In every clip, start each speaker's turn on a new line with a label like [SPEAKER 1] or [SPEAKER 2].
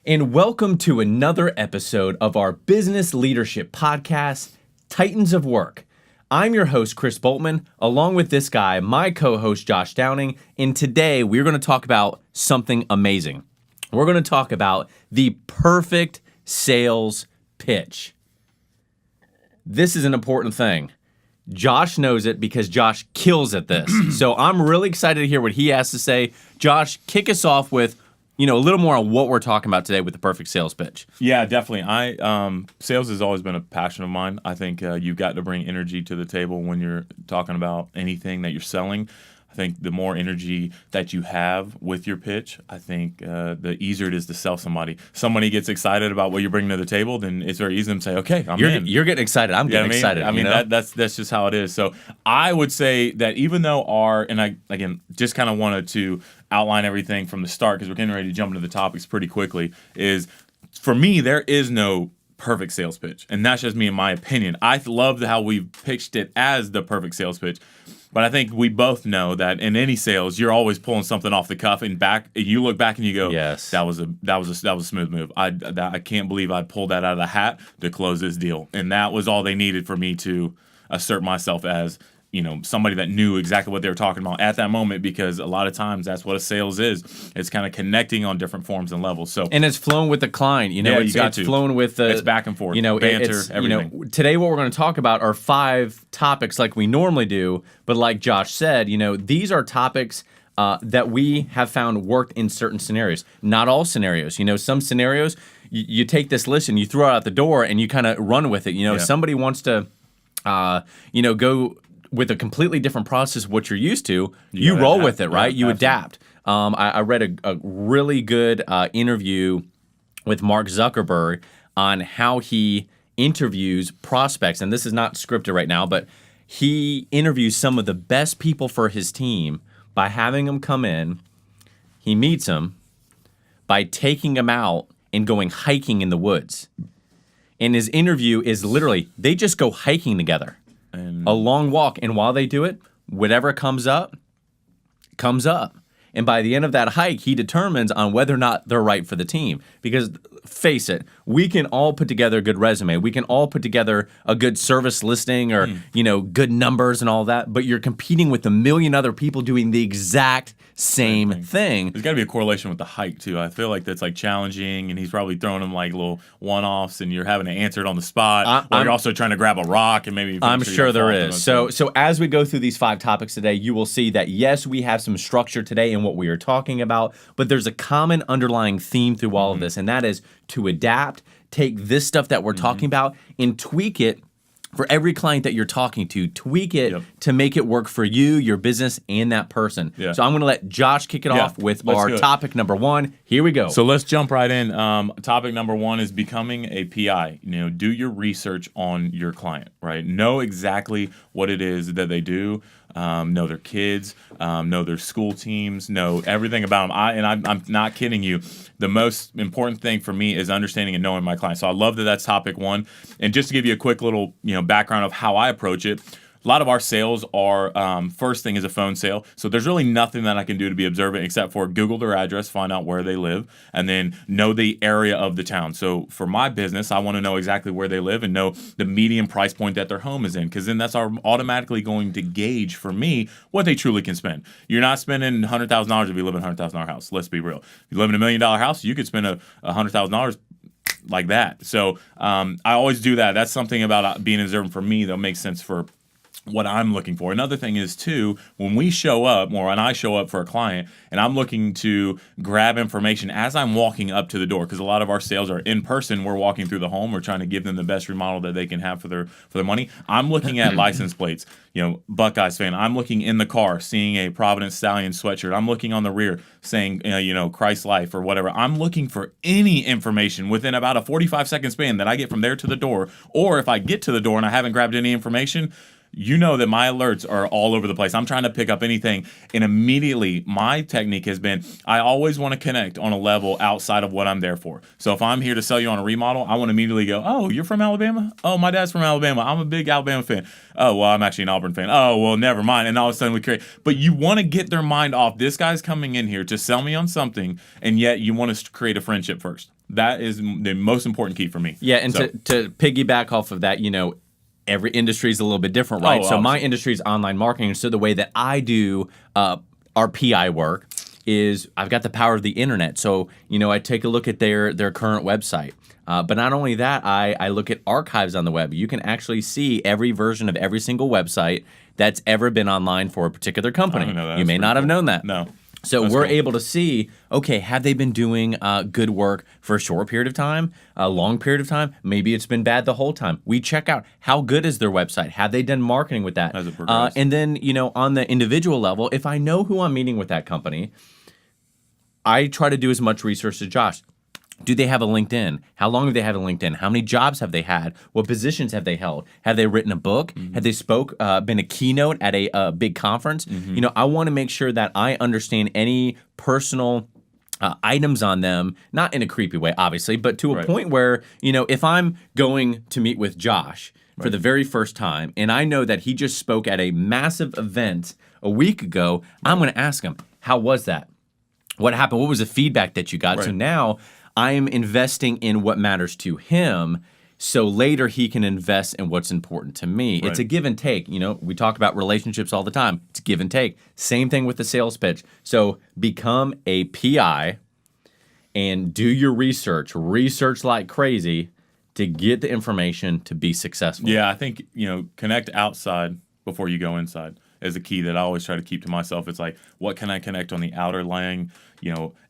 [SPEAKER 1] and welcome to another episode of our business leadership podcast, Titans of Work. I'm your host, Chris Boltman, along with this guy, my co-host, Josh Downing, and today we're going to talk about something amazing. We're going to talk about the perfect sales pitch. This is an important thing. Josh knows it because Josh kills at this. So I'm really excited to hear what he has to say. Josh, kick us off with a little more on what we're talking about today with the perfect sales pitch.
[SPEAKER 2] Yeah, definitely. Sales has always been a passion of mine. I think you've got to bring energy to the table when you're talking about anything that you're selling. I think the more energy that you have with your pitch, I think the easier it is to sell somebody. Somebody gets excited about what you're bringing to the table, then it's very easy to say, okay, I'm in.
[SPEAKER 1] You're getting excited. I'm getting excited.
[SPEAKER 2] I mean, that's just how it is. So I would say that even though I just kind of wanted to outline everything from the start because we're getting ready to jump into the topics pretty quickly, is for me, there is no perfect sales pitch. And that's just me in my opinion. I love how we've pitched it as the perfect sales pitch. But I think we both know that in any sales, you're always pulling something off the cuff and you look back and you go,
[SPEAKER 1] yes,
[SPEAKER 2] that was a smooth move. I can't believe I'd pulled that out of the hat to close this deal. And that was all they needed for me to assert myself as, somebody that knew exactly what they were talking about at that moment, because a lot of times that's what a sales is. It's kind of connecting on different forms and levels. So
[SPEAKER 1] and it's flowing with the client. It's flowing with the
[SPEAKER 2] it's back and forth. Banter, everything.
[SPEAKER 1] Today what we're going to talk about are 5 topics like we normally do, but like Josh said, these are topics that we have found worked in certain scenarios. Not all scenarios. Some scenarios you take this list and you throw it out the door and you kind of run with it. Somebody wants to go with a completely different process of what you're used to, you roll with it, right? You adapt. I read a really good interview with Mark Zuckerberg on how he interviews prospects. And this is not scripted right now, but he interviews some of the best people for his team by having them come in. He meets them by taking them out and going hiking in the woods. And his interview is literally, they just go hiking together. A long walk, and while they do it, whatever comes up, comes up. And by the end of that hike, he determines on whether or not they're right for the team. Because face it, we can all put together a good resume. We can all put together a good service listing or, good numbers and all that. But you're competing with a million other people doing the exact same thing.
[SPEAKER 2] There's got to be a correlation with the hike, too. I feel like that's challenging, and he's probably throwing them little one-offs, and you're having to answer it on the spot. Or you're also trying to grab a rock and maybe.
[SPEAKER 1] I'm sure there is. So as we go through these 5 topics today, you will see that, yes, we have some structure today in what we are talking about, but there's a common underlying theme through all of this, and that is to adapt, take this stuff that we're talking about, and tweak it for every client that you're talking to. Tweak it to make it work for you, your business, and that person. Yeah. So I'm going to let Josh kick it off with our topic number 1. Here we go.
[SPEAKER 2] So let's jump right in. Topic number 1 is becoming a PI. Do your research on your client, right? Know exactly what it is that they do. Know their kids, know their school teams, know everything about them. I'm not kidding you. The most important thing for me is understanding and knowing my client. So I love that that's topic 1. And just to give you a quick little background of how I approach it, a lot of our sales are, first thing is a phone sale. So there's really nothing that I can do to be observant except for Google their address, find out where they live, and then know the area of the town. So for my business, I want to know exactly where they live and know the median price point that their home is in, because then that's automatically going to gauge for me what they truly can spend. You're not spending $100,000 if you live in a $100,000 house. Let's be real. If you live in $1 million house, you could spend $100,000 like that. So I always do that. That's something about being observant for me that makes sense for what I'm looking for. Another thing is, too, when we show up, or when I show up for a client, and I'm looking to grab information as I'm walking up to the door, because a lot of our sales are in person. We're walking through the home. We're trying to give them the best remodel that they can have for their money. I'm looking at license plates. Buckeyes fan. I'm looking in the car, seeing a Providence Stallion sweatshirt. I'm looking on the rear, saying, Christ Life or whatever. I'm looking for any information within about a 45-second span that I get from there to the door. Or if I get to the door and I haven't grabbed any information, that my alerts are all over the place. I'm trying to pick up anything, and immediately my technique has been I always want to connect on a level outside of what I'm there for. So if I'm here to sell you on a remodel, I want to immediately go, oh, you're from Alabama? Oh, my dad's from Alabama. I'm a big Alabama fan. Oh, well, I'm actually an Auburn fan. Oh, well, never mind. And all of a sudden we create. But you want to get their mind off. This guy's coming in here to sell me on something, and yet you want to create a friendship first. That is the most important key for me.
[SPEAKER 1] Yeah, and
[SPEAKER 2] So-
[SPEAKER 1] to piggyback off of that, every industry is a little bit different, right? So my
[SPEAKER 2] obviously.
[SPEAKER 1] industry is online marketing. So the way that I do our PI work is I've got the power of the internet. So, I take a look at their current website. But not only that, I look at archives on the web. You can actually see every version of every single website that's ever been online for a particular company.
[SPEAKER 2] I didn't know that.
[SPEAKER 1] You may
[SPEAKER 2] That's
[SPEAKER 1] not have
[SPEAKER 2] pretty cool.
[SPEAKER 1] known that.
[SPEAKER 2] No.
[SPEAKER 1] So
[SPEAKER 2] That's
[SPEAKER 1] we're
[SPEAKER 2] cool.
[SPEAKER 1] able to see, okay, have they been doing good work for a short period of time, a long period of time? Maybe it's been bad the whole time. We check out how good is their website? Have they done marketing with that?
[SPEAKER 2] Has it progressed?
[SPEAKER 1] And then, on the individual level, if I know who I'm meeting with that company, I try to do as much research as Josh. Do they have a LinkedIn? How long have they had a LinkedIn? How many jobs have they had? What positions have they held? Have they written a book? Have they been a keynote at a big conference? I want to make sure that I understand any personal items on them, not in a creepy way, obviously, but to a
[SPEAKER 2] Right.
[SPEAKER 1] point where, if I'm going to meet with Josh for the very first time and I know that he just spoke at a massive event a week ago, I'm going to ask him, how was that? What happened? What was the feedback that you got? So
[SPEAKER 2] Right.
[SPEAKER 1] now I'm investing in what matters to him, so later he can invest in what's important to me. It's
[SPEAKER 2] Right.
[SPEAKER 1] a give and take. We talk about relationships all the time. It's give and take. Same thing with the sales pitch. So become a PI and do your research. Research like crazy to get the information to be successful.
[SPEAKER 2] Yeah, I think, connect outside before you go inside is a key that I always try to keep to myself. It's like, what can I connect on the outer lying,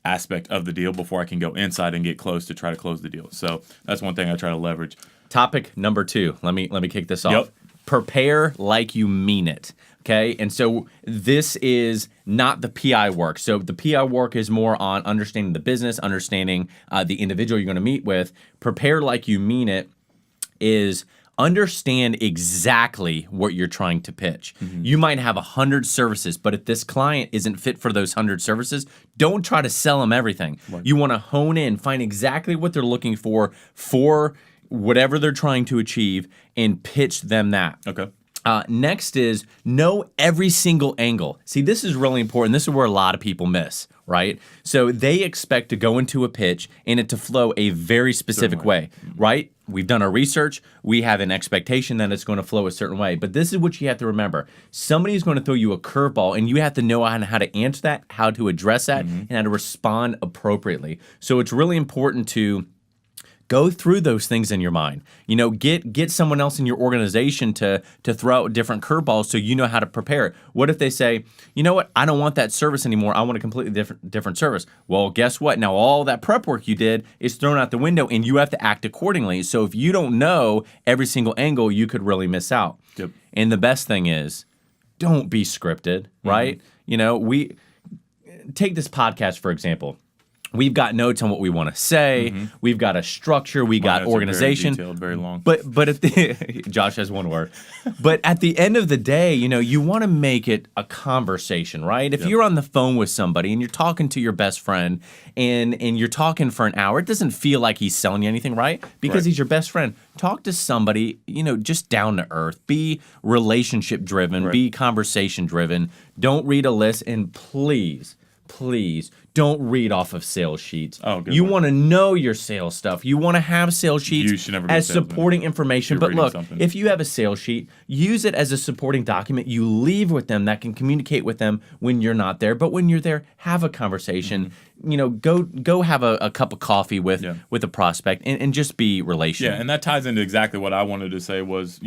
[SPEAKER 2] aspect of the deal before I can go inside and get close to try to close the deal. So that's one thing I try to leverage.
[SPEAKER 1] Topic number 2. Let me kick this off.
[SPEAKER 2] Yep.
[SPEAKER 1] Prepare like you mean it. Okay, and so this is not the PI work. So the PI work is more on understanding the business, understanding the individual you're going to meet with. Prepare like you mean it is understand exactly what you're trying to pitch. You might have 100 services, but if this client isn't fit for those 100 services, don't try to sell them everything. You want to hone in, find exactly what they're looking for whatever they're trying to achieve, and pitch them that.
[SPEAKER 2] Okay.
[SPEAKER 1] Next is know every single angle. See, this is really important. This is where a lot of people miss, right? So they expect to go into a pitch and it to flow a very specific way, right? We've done our research. We have an expectation that it's going to flow a certain way. But this is what you have to remember. Somebody's going to throw you a curveball, and you have to know how to answer that, how to address that, and how to respond appropriately. So it's really important to go through those things in your mind. Get someone else in your organization to throw out different curveballs so you know how to prepare it. What if they say, you know what, I don't want that service anymore. I want a completely different service. Well, guess what? Now all that prep work you did is thrown out the window and you have to act accordingly. So if you don't know every single angle, you could really miss out.
[SPEAKER 2] Yep.
[SPEAKER 1] And the best thing is, don't be scripted, right? We take this podcast, for example. We've got notes on what we want to say. We've got a structure. We got
[SPEAKER 2] Notes are
[SPEAKER 1] organization.
[SPEAKER 2] Very detailed, very long.
[SPEAKER 1] But if Josh has one word. But at the end of the day, you want to make it a conversation, right? If you're on the phone with somebody and you're talking to your best friend and you're talking for an hour, it doesn't feel like he's selling you anything, right? Because
[SPEAKER 2] Right.
[SPEAKER 1] he's your best friend. Talk to somebody, just down to earth. Be relationship driven.
[SPEAKER 2] Right.
[SPEAKER 1] Be conversation driven. Don't read a list, and please don't read off of sales sheets.
[SPEAKER 2] Oh, good
[SPEAKER 1] You
[SPEAKER 2] one.
[SPEAKER 1] want to know your sales stuff. You want to have sales sheets
[SPEAKER 2] You should never be
[SPEAKER 1] as
[SPEAKER 2] a salesman.
[SPEAKER 1] supporting information.
[SPEAKER 2] You're
[SPEAKER 1] But
[SPEAKER 2] reading
[SPEAKER 1] look,
[SPEAKER 2] something.
[SPEAKER 1] if you have a sales sheet, use it as a supporting document. You leave with them that can communicate with them when you're not there. But when you're there, have a conversation. Go have a cup of coffee with a prospect and just be relational.
[SPEAKER 2] Yeah, and that ties into exactly what I wanted to say was,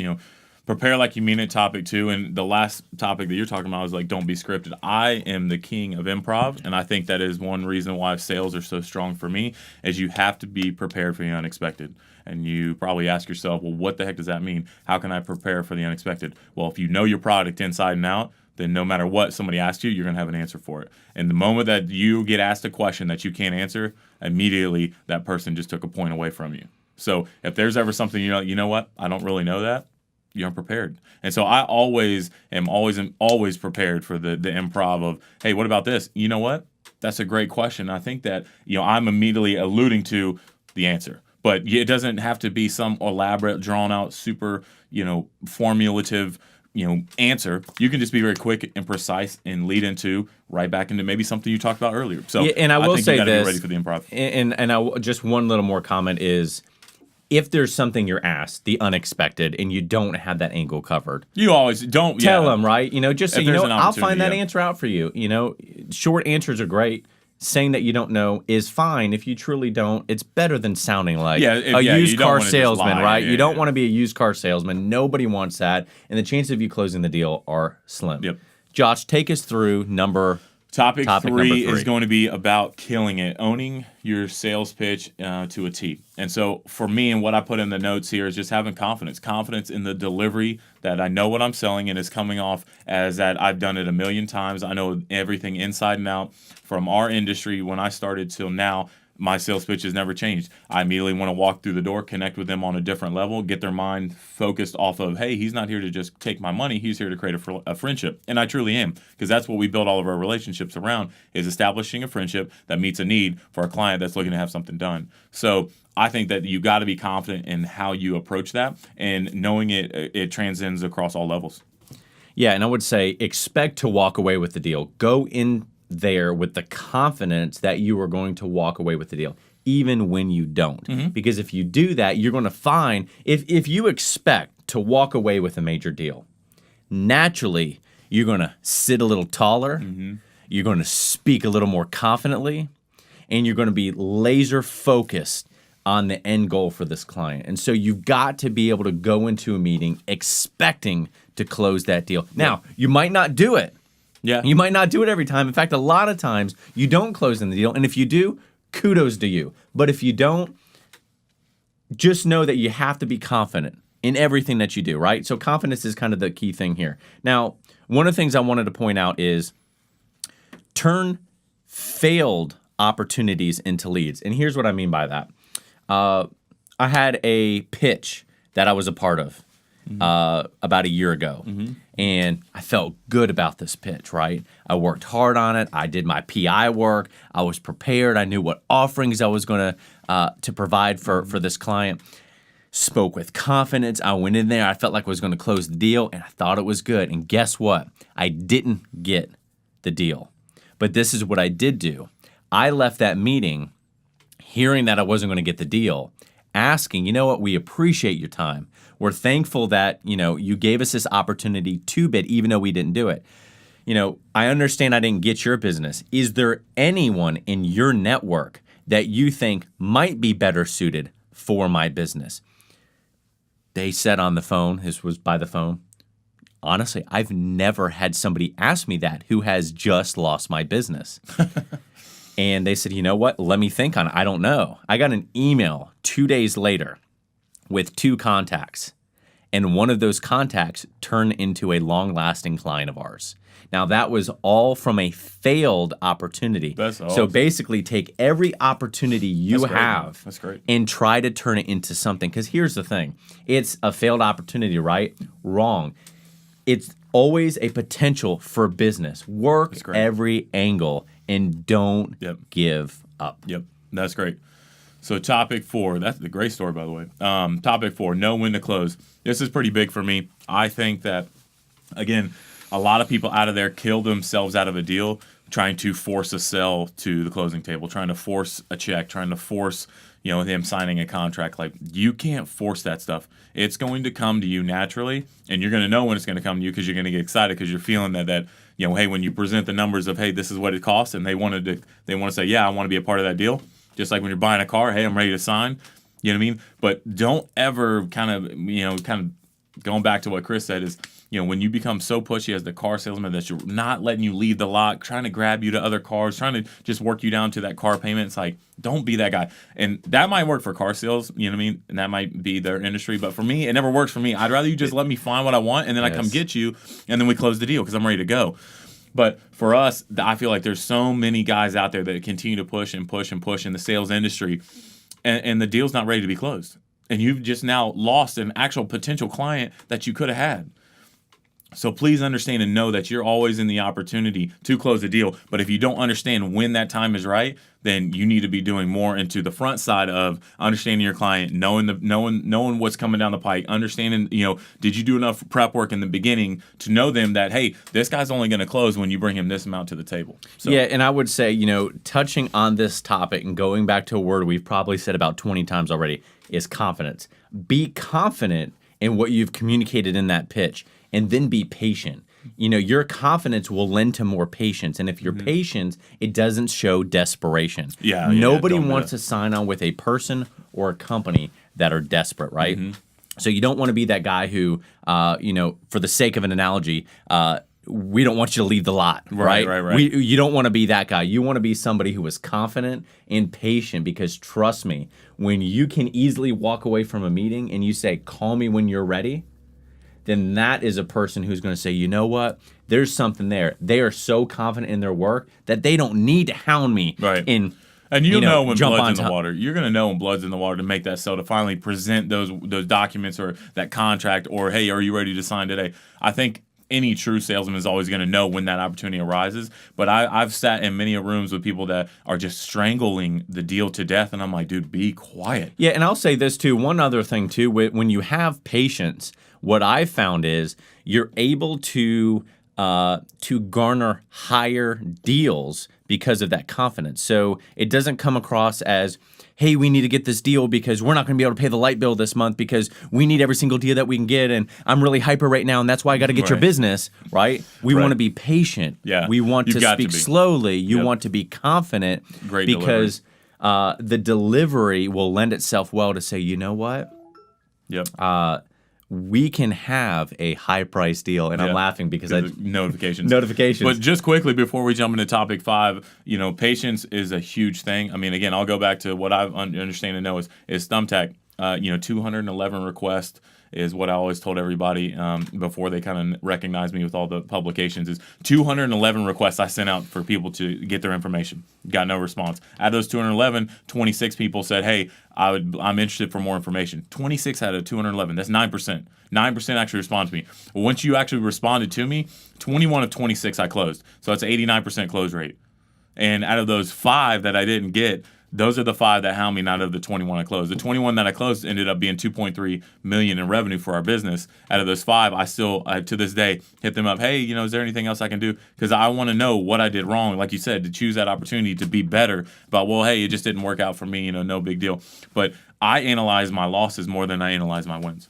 [SPEAKER 2] prepare like you mean it, topic 2. And the last topic that you're talking about is like, don't be scripted. I am the king of improv, and I think that is one reason why sales are so strong for me, is you have to be prepared for the unexpected. And you probably ask yourself, well, what the heck does that mean? How can I prepare for the unexpected? Well, if you know your product inside and out, then no matter what somebody asks you, you're going to have an answer for it. And the moment that you get asked a question that you can't answer, immediately that person just took a point away from you. So if there's ever something you know what, I don't really know that, you're unprepared. And so I am always prepared for the improv of, hey, what about this? You know what? That's a great question. I think that, I'm immediately alluding to the answer. But it doesn't have to be some elaborate, drawn out, super, formulative answer, you can just be very quick and precise and lead into right back into maybe something you talked about earlier. So
[SPEAKER 1] Yeah, and I will
[SPEAKER 2] think
[SPEAKER 1] say
[SPEAKER 2] you gotta
[SPEAKER 1] this,
[SPEAKER 2] be ready for the improv.
[SPEAKER 1] and just one little more comment is, if there's something you're asked, the unexpected, and you don't have that angle covered,
[SPEAKER 2] You always don't
[SPEAKER 1] tell them, right? Just say,
[SPEAKER 2] If there's an
[SPEAKER 1] I'll find that
[SPEAKER 2] opportunity, yeah.
[SPEAKER 1] answer out for you. Short answers are great. Saying that you don't know is fine. If you truly don't, it's better than sounding like a
[SPEAKER 2] you
[SPEAKER 1] used
[SPEAKER 2] don't
[SPEAKER 1] car
[SPEAKER 2] wanna just
[SPEAKER 1] salesman,
[SPEAKER 2] lie.
[SPEAKER 1] right?
[SPEAKER 2] Yeah,
[SPEAKER 1] You don't
[SPEAKER 2] yeah.
[SPEAKER 1] want to be a used car salesman. Nobody wants that. And the chances of you closing the deal are slim.
[SPEAKER 2] Yep.
[SPEAKER 1] Josh, take us through
[SPEAKER 2] Topic
[SPEAKER 1] number
[SPEAKER 2] three
[SPEAKER 1] three.
[SPEAKER 2] is going to be about killing it, owning your sales pitch to a T. And so for me, and what I put in the notes here is just having confidence in the delivery, that I know what I'm selling and is coming off as that I've done it a million times. I know everything inside and out. From our industry, when I started till now, my sales pitch has never changed. I immediately want to walk through the door, connect with them on a different level, get their mind focused off of, hey, he's not here to just take my money. He's here to create a friendship. And I truly am, because that's what we build all of our relationships around, is establishing a friendship that meets a need for a client that's looking to have something done. So I think that you got to be confident in how you approach that, and knowing it transcends across all levels.
[SPEAKER 1] Yeah, and I would say expect to walk away with the deal. Go in there with the confidence that you are going to walk away with the deal, even when you don't. Because if you do that, you're going to find, if you expect to walk away with a major deal, naturally, you're going to sit a little taller, you're going to speak a little more confidently, and you're going to be laser focused on the end goal for this client. And so you've got to be able to go into a meeting expecting to close that deal. Now, you might not do it.
[SPEAKER 2] Yeah.
[SPEAKER 1] You might not do it every time. In fact, a lot of times you don't close in the deal. And if you do, kudos to you. But if you don't, just know that you have to be confident in everything that you do, right? So confidence is kind of the key thing here. Now, one of the things I wanted to point out is turn failed opportunities into leads. And here's what I mean by that. I had a pitch that I was a part of about a year ago. And I felt good about this pitch, right? I worked hard on it. I did my PI work. I was prepared. I knew what offerings I was going to provide for this client. Spoke with confidence. I went in there. I felt like I was going to close the deal, and I thought it was good. And guess what? I didn't get the deal. But this is what I did do. I left that meeting hearing that I wasn't going to get the deal, asking, you know what, we appreciate your time. We're thankful that, you gave us this opportunity to bid, even though we didn't do it. I understand I didn't get your business. Is there anyone in your network that you think might be better suited for my business? They said on the phone, this was by the phone, honestly, I've never had somebody ask me that who has just lost my business. And they said, you know what? Let me think on it. I don't know. I got an email 2 days later with 2 contacts. And one of those contacts turned into a long-lasting client of ours. Now, that was all from a failed opportunity.
[SPEAKER 2] That's
[SPEAKER 1] So
[SPEAKER 2] awesome.
[SPEAKER 1] basically, take every opportunity you
[SPEAKER 2] That's great, man.
[SPEAKER 1] have
[SPEAKER 2] That's great.
[SPEAKER 1] and try to turn it into something. Because here's the thing. It's a failed opportunity, right? Wrong. It's always a potential for business. Work
[SPEAKER 2] great.
[SPEAKER 1] every angle and don't
[SPEAKER 2] Yep.
[SPEAKER 1] give up.
[SPEAKER 2] Yep, that's great. So topic 4, that's the great story, by the way. Topic 4, know when to close. This is pretty big for me. I think that, again, a lot of people out of there kill themselves out of a deal trying to force a sell to the closing table, trying to force a check, trying to force, them signing a contract. Like, you can't force that stuff. It's going to come to you naturally, and you're going to know when it's going to come to you because you're going to get excited because you're feeling that hey, when you present the numbers of, hey, this is what it costs, and they want to say, yeah, I want to be a part of that deal. Just like when you're buying a car, hey, I'm ready to sign. You know what I mean? But don't ever kind of going back to what Chris said is, when you become so pushy as the car salesman that you're not letting you leave the lot, trying to grab you to other cars, trying to just work you down to that car payment, it's like, don't be that guy. And that might work for car sales, you know what I mean? And that might be their industry. But for me, it never works for me. I'd rather you just let me find what I want, and then I come get you, and then we close the deal because I'm ready to go. But for us, I feel like there's so many guys out there that continue to push and push and push in the sales industry, and the deal's not ready to be closed. And you've just now lost an actual potential client that you could have had. So please understand and know that you're always in the opportunity to close a deal. But if you don't understand when that time is right, then you need to be doing more into the front side of understanding your client, knowing what's coming down the pike, understanding, did you do enough prep work in the beginning to know them that, hey, this guy's only going to close when you bring him this amount to the table. So,
[SPEAKER 1] yeah, and I would say, touching on this topic and going back to a word we've probably said about 20 times already is confidence. Be confident in what you've communicated in that pitch. And then be patient. Your confidence will lend to more patience. And if you're patient, it doesn't show desperation. Nobody wants to sign on with a person or a company that are desperate, right? So you don't want to be that guy who, for the sake of an analogy, we don't want you to leave the lot, right?
[SPEAKER 2] Right.
[SPEAKER 1] You don't want to be that guy. You want to be somebody who is confident and patient, because trust me, when you can easily walk away from a meeting and you say, call me when you're ready, then that is a person who's going to say, you know what? There's something there. They are so confident in their work that they don't need to hound me.
[SPEAKER 2] Right.
[SPEAKER 1] And
[SPEAKER 2] you know when blood's in the water. You're going to know when blood's in the water to make that sale, to finally present those documents or that contract, or, hey, are you ready to sign today? I think any true salesman is always going to know when that opportunity arises. But I've sat in many rooms with people that are just strangling the deal to death, and I'm like, dude, be quiet.
[SPEAKER 1] Yeah, and I'll say this too. One other thing too, when you have patience, what I found is you're able to garner higher deals because of that confidence. So it doesn't come across as, hey, we need to get this deal because we're not going to be able to pay the light bill this month because we need every single deal that we can get, and I'm really hyper right now, and that's why I got to get your business, right? We want to be patient.
[SPEAKER 2] Yeah.
[SPEAKER 1] We want to speak slowly. You want to be confident.
[SPEAKER 2] Great
[SPEAKER 1] because the delivery will lend itself well to say, you know what?
[SPEAKER 2] Yep.
[SPEAKER 1] We can have a high price deal, and I'm laughing because
[SPEAKER 2] notifications.
[SPEAKER 1] Notifications.
[SPEAKER 2] But just quickly before we jump into topic 5, patience is a huge thing. I mean, again, I'll go back to what I understand and know is Thumbtack. 211 requests is what I always told everybody before they kind of recognized me with all the publications. Is 211 requests I sent out for people to get their information. Got no response. Out of those 211, 26 people said, hey, I'm interested for more information. 26 out of 211. That's 9%. 9% actually respond to me. Well, once you actually responded to me, 21 of 26 I closed. So that's an 89% close rate. And out of those 5 that I didn't get, those are the 5 that hound me out of the 21 I closed. The 21 that I closed ended up being $2.3 million in revenue for our business. Out of those 5, I still, to this day, hit them up. Hey, is there anything else I can do? Because I want to know what I did wrong. Like you said, to choose that opportunity to be better. But, well, hey, it just didn't work out for me. No big deal. But I analyze my losses more than I analyze my wins.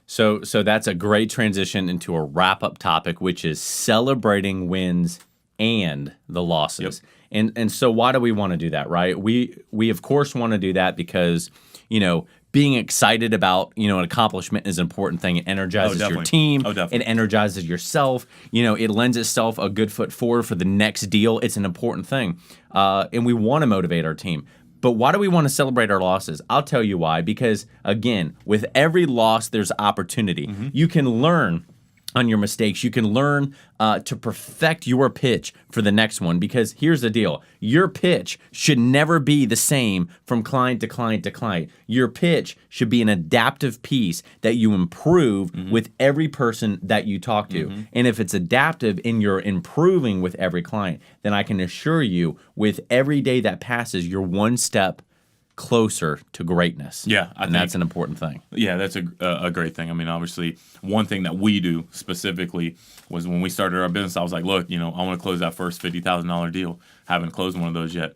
[SPEAKER 1] So that's a great transition into a wrap-up topic, which is celebrating wins and the losses.
[SPEAKER 2] Yep.
[SPEAKER 1] And so why do we want to do that, right? We of course want to do that because, being excited about, an accomplishment is an important thing. It energizes your team. It energizes yourself. It lends itself a good foot forward for the next deal. It's an important thing. And we want to motivate our team. But why do we want to celebrate our losses? I'll tell you why. Because, again, with every loss, there's opportunity. Mm-hmm. You can learn on your mistakes. You can learn to perfect your pitch for the next one, because here's the deal. Your pitch should never be the same from client to client to client. Your pitch should be an adaptive piece that you improve with every person that you talk to. And if it's adaptive and you're improving with every client, then I can assure you with every day that passes, you're one step closer to greatness.
[SPEAKER 2] Yeah,
[SPEAKER 1] and that's an important thing.
[SPEAKER 2] Yeah, that's a great thing. I mean, obviously, one thing that we do specifically was when we started our business, I was like, look, I want to close that first $50,000 deal. Haven't closed one of those yet.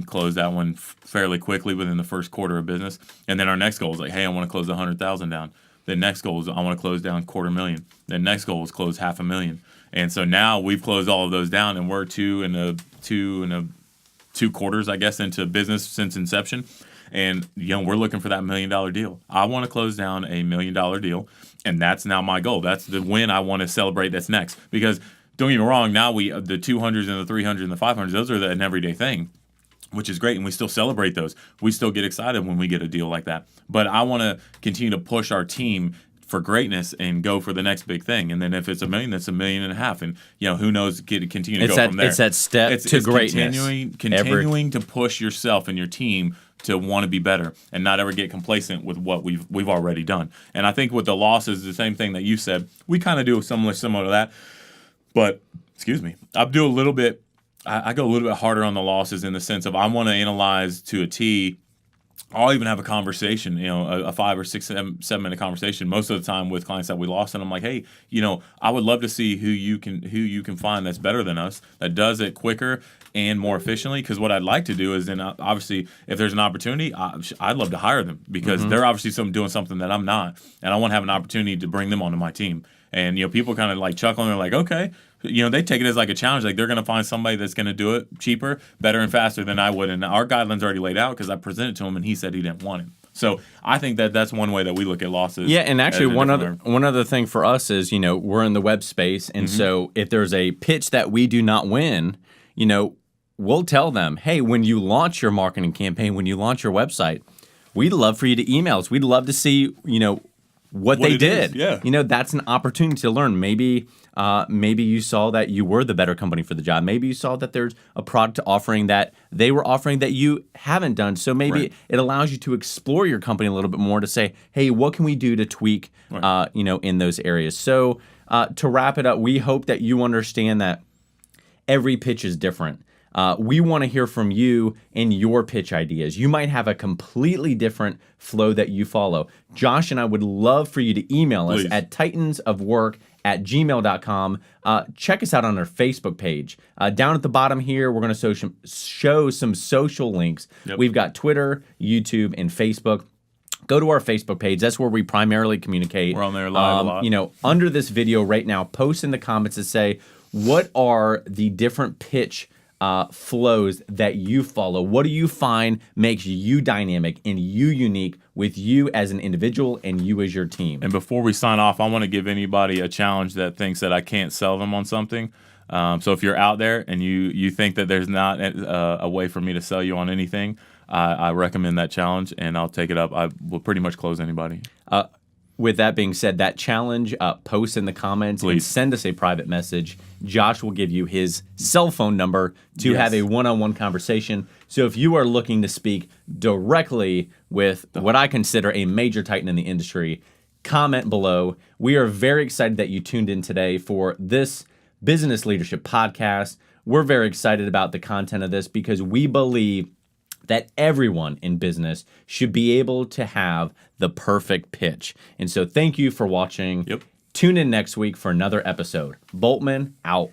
[SPEAKER 2] Close that one fairly quickly within the first quarter of business. And then our next goal is like, hey, I want to close 100,000 down. The next goal is I want to close down $250,000. The next goal is close $500,000. And so now we've closed all of those down, and we're two quarters, I guess, into business since inception. And, we're looking for that $1 million deal. I want to close down a $1 million deal, and that's now my goal. That's the win I want to celebrate that's next. Because, don't get me wrong, now the 200s and the 300s and the 500s, those are an everyday thing, which is great, and we still celebrate those. We still get excited when we get a deal like that. But I want to continue to push our team for greatness and go for the next big thing. And then if it's $1 million, that's $1.5 million. And, who knows, continue to go from there.
[SPEAKER 1] It's that step to greatness.
[SPEAKER 2] Continuing to push yourself and your team to want to be better and not ever get complacent with what we've already done. And I think with the losses, the same thing that you said, we kind of do similar to that. But excuse me, I do a little bit. I go a little bit harder on the losses in the sense of I want to analyze to a T. I'll even have a conversation, a 5 or 6, 7 minute conversation most of the time with clients that we lost, and I'm like, hey, I would love to see who you can find that's better than us, that does it quicker and more efficiently. Because what I'd like to do is then obviously if there's an opportunity, I'd love to hire them because they're obviously doing something that I'm not, and I want to have an opportunity to bring them onto my team. And people kind of like chuckle and they're like, okay. They take it as like a challenge. Like they're going to find somebody that's going to do it cheaper, better, and faster than I would. And our guidelines already laid out because I presented to him and he said he didn't want him. So I think that's one way that we look at losses.
[SPEAKER 1] Yeah, and actually one other thing for us is, we're in the web space. And so if there's a pitch that we do not win, we'll tell them, hey, when you launch your marketing campaign, when you launch your website, we'd love for you to email us. We'd love to see, what they did.
[SPEAKER 2] Is, yeah.
[SPEAKER 1] That's an opportunity to learn. Maybe you saw that you were the better company for the job. Maybe you saw that there's a product offering that they were offering that you haven't done. So maybe it allows you to explore your company a little bit more to say, hey, what can we do to tweak, in those areas? So to wrap it up, we hope that you understand that every pitch is different. We want to hear from you and your pitch ideas. You might have a completely different flow that you follow. Josh and I would love for you to email us at titansofwork@gmail.com. Check us out on our Facebook page. Down at the bottom here, we're going to show some social links. Yep. We've got Twitter, YouTube, and Facebook. Go to our Facebook page. That's where we primarily communicate.
[SPEAKER 2] We're on there live a lot.
[SPEAKER 1] Under this video right now, post in the comments to say, what are the different pitch flows that you follow? What do you find makes you dynamic and you unique with you as an individual and you as your team?
[SPEAKER 2] And before we sign off, I want to give anybody a challenge that thinks that I can't sell them on something. So if you're out there and you think that there's not a way for me to sell you on anything, I recommend that challenge and I'll take it up. I will pretty much close anybody.
[SPEAKER 1] With that being said, that challenge, post in the comments and send us a private message. Josh will give you his cell phone number to have a one-on-one conversation. So if you are looking to speak directly with what I consider a major titan in the industry, comment below. We are very excited that you tuned in today for this Business Leadership Podcast. We're very excited about the content of this because we believe that everyone in business should be able to have the perfect pitch. And so thank you for watching.
[SPEAKER 2] Yep.
[SPEAKER 1] Tune in next week for another episode. Boltman out.